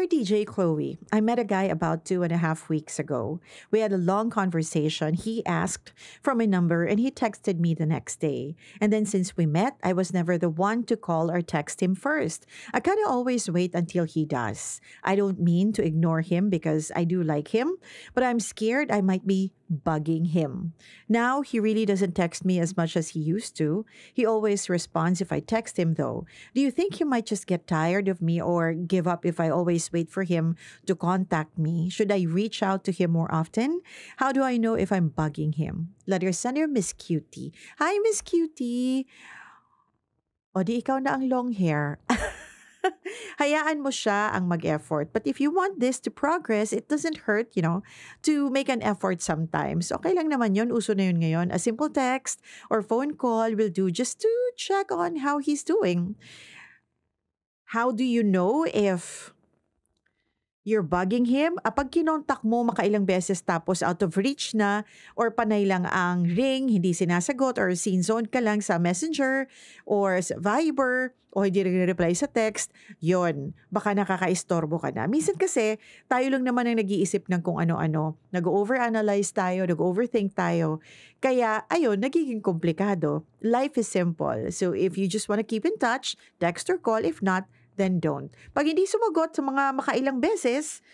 Dear DJ Chloe, I met a guy about 2.5 weeks ago. We had a long conversation. He asked for my number and he texted me the next day. And then since we met, I was never the one to call or text him first. I kind of always wait until he does. I don't mean to ignore him because I do like him, but I'm scared I might be bugging him. Now, he really doesn't text me as much as he used to. He always responds if I text him, though. Do you think he might just get tired of me or give up if I always wait for him to contact me? Should I reach out to him more often? How do I know if I'm bugging him? Letter sender, Miss Cutie. Hi, Miss Cutie. O di ikaw na ang long hair. Hayaan mo siya ang mag-effort. But if you want this to progress, it doesn't hurt, to make an effort sometimes. Okay lang naman yun. Uso na yun ngayon. A simple text or phone call will do just to check on how he's doing. How do you know if you're bugging him? Pag kinontak mo makailang beses tapos out of reach na or panay lang ang ring, hindi sinasagot or scene zone ka lang sa Messenger or sa Viber o hindi reply sa text, yon baka nakakaistorbo ka na. Minsan kasi, tayo lang naman ang nag-iisip ng kung ano-ano. Nag-overanalyze tayo, nag-overthink tayo. Kaya, ayun, nagiging komplikado. Life is simple. So if you just want to keep in touch, text or call. If not, then don't. Pag hindi sumagot sa mga makailang beses,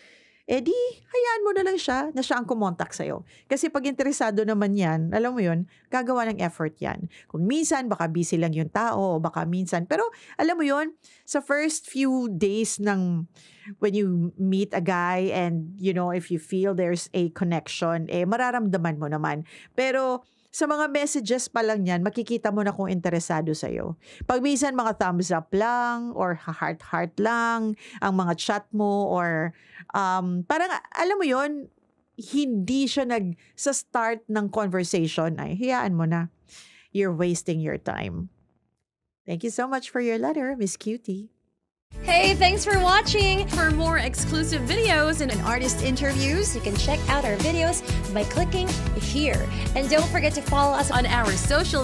edi, hayaan mo na lang siya na siya ang kumontak sa'yo. Kasi pag interesado naman yan, alam mo yun, gagawa ng effort yan. Kung minsan, baka busy lang yung tao, o baka minsan. Pero, alam mo yun, sa first few days ng when you meet a guy and, if you feel there's a connection, mararamdaman mo naman. Pero, sa mga messages pa lang yan, makikita mo na kung interesado sa'yo. Pag minsan mga thumbs up lang or heart-heart lang ang mga chat mo or parang alam mo yon hindi siya sa start ng conversation ay hayaan mo na. You're wasting your time. Thank you so much for your letter, Miss Cutie. Hey, thanks for watching! For more exclusive videos and artist interviews, you can check out our videos by clicking here. And don't forget to follow us on our social